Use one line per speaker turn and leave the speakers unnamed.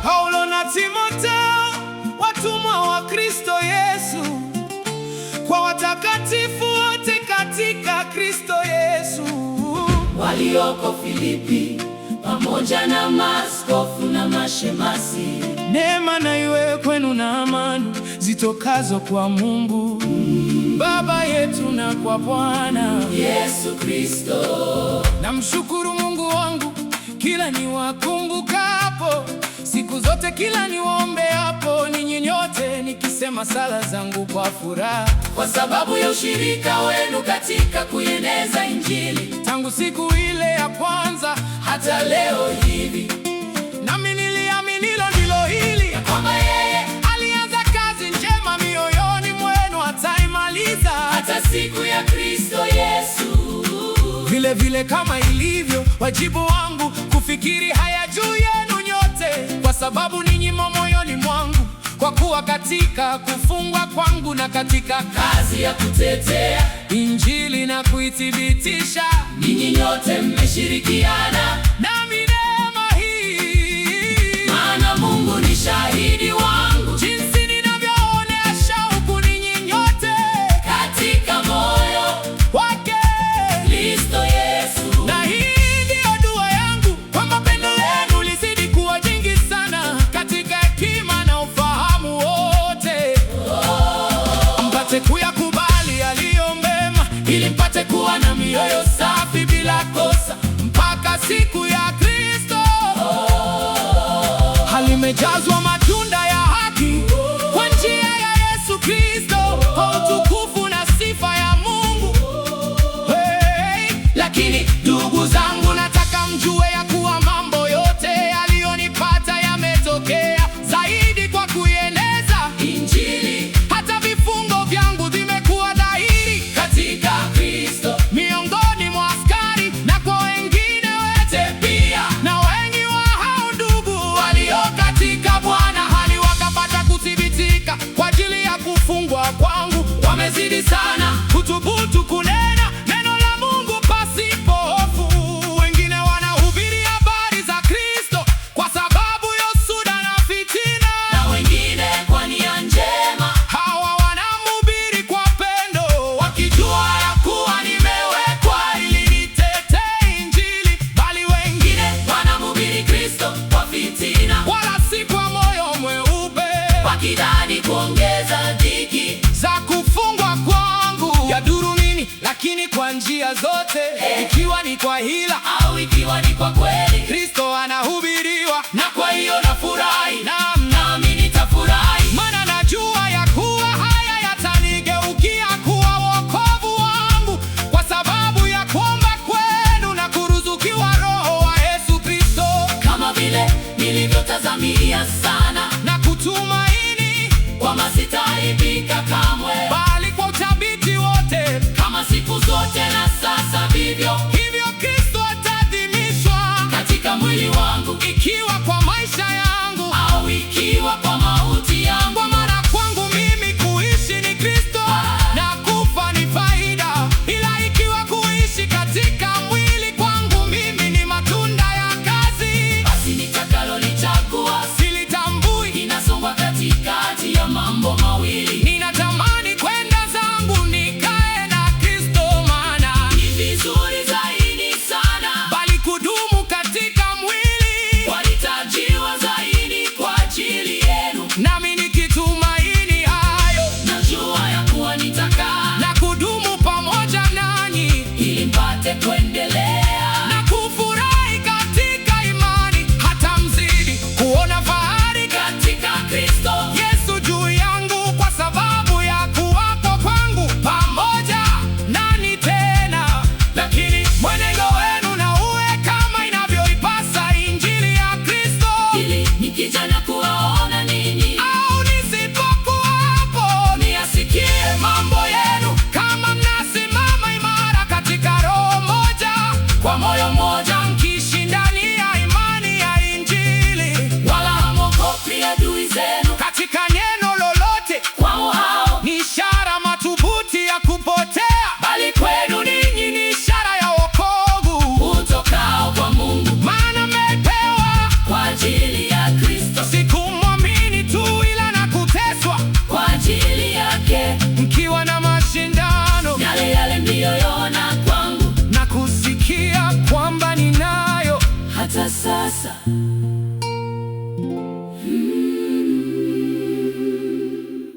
Paulo na Timotheo, watumwa wa Kristo Yesu, kwa watakatifu wote katika Kristo Yesu,
walioko Filipi, pamoja na maaskofu na mashemasi.
Neema na iwe kwenu na amani zitokazo kwa Mungu Baba yetu na kwa Bwana
Yesu Kristo.
Namshukuru Mungu wangu kila niwakumbukapo, siku zote kila niwaombeapo ninyi nyote, nikisema sala zangu kwa furaha,
kwa sababu ya ushirika wenu katika kuieneza Injili,
tangu siku ile ya kwanza
hata leo hivi.
Nami niliamini ndilo hili,
kwamba yeye
alianza kazi njema mioyoni mwenu ataimaliza
hata siku ya Kristo Yesu.
Vile vile kama ilivyo wajibu wangu kufikiri haya juu yenu nyote, kwa sababu ninyi moyoni mwangu, kwa kuwa katika kufungwa kwangu na katika
kazi ya kutetea
Injili na kuithibitisha,
ninyi nyote mmeshirikiana
nami neema hii.
Maana Mungu ni shahidi wangu,
jinsi ninavyoonea shauku ninyi nyote
katika moyo
wake
Kristo Yesu.
Na hii ndiyo dua yangu, kwamba pendo lenu lizidi kuwa jingi sana katika hekima na ufahamu wote, mpate kuyakubali yaliyo mema, ili mpate kuwa na mioyo safi bila kosa, mpaka siku ya Kristo, halimejazwa matunda ya haki kwa njia ya Yesu Kristo, kwa utukufu na sifa ya Mungu. Lakini ndugu zangu, nataka mjue ya kuwa mambo yote yaliyonipata yametokea zaidi kwa kuieneza
Injili,
hata vifungo vyangu vimekuwa dhahiri
katika Kristo,
miongoni mwa askari na kwa wengine wote
pia
na wengi wa hao ndugu walio katika Bwana, hali wakapata kuthibitika kwa ajili ya kufungwa kwangu,
wamezidi sana
kuthubutu kunena neno la Mungu pasipo hofu. Wengine wanahubiri habari za Kristo kwa sababu ya usuda na fitina,
na wengine kwa nia njema.
hawa wanamhubiri kwa pendo, wakijua ya kuwa nimewekwa ili nitetee Injili, bali wengine
Wanamhubiri Kristo kwa fitina,
wala si kwa moyo mweupe,
wakidhani kuongeza dhiki
za kufungwa kwangu yadhuru nini, lakini kwa njia zote, ikiwa ni kwa hila
au ikiwa ni kwa kweli,
Kristo anahubiriwa,
na kwa hiyo nafurahi,
nami
nitafurahi.
maana najua ya kuwa haya yatanigeukia kuwa wokovu wangu, kwa sababu ya kuomba kwenu na kuruzukiwa Roho wa Yesu Kristo,
Kama vile nilivyotazamia sana,
na kutumaini,
kwamba sitaibika kamwe,
bali kwa uthabiti wote,
kama siku zote na sasa vivyo,
hivyo Kristo atadhimishwa
katika mwili wangu,
ikiwa kwa maisha yangu
au ikiwa kwa mauti yangu.
kwa maana kwangu mimi kuishi ni Kristo na kufa ni faida, ila ikiwa kuishi katika mwili kwangu mimi ni matunda ya kazi,
Basi nitakalolichagua
silitambui.
inasongwa katikati ya mambo mawili.
Ninatamani kwenda zangu nikae na Kristo, maana
Ni vizuri zaidi sasa.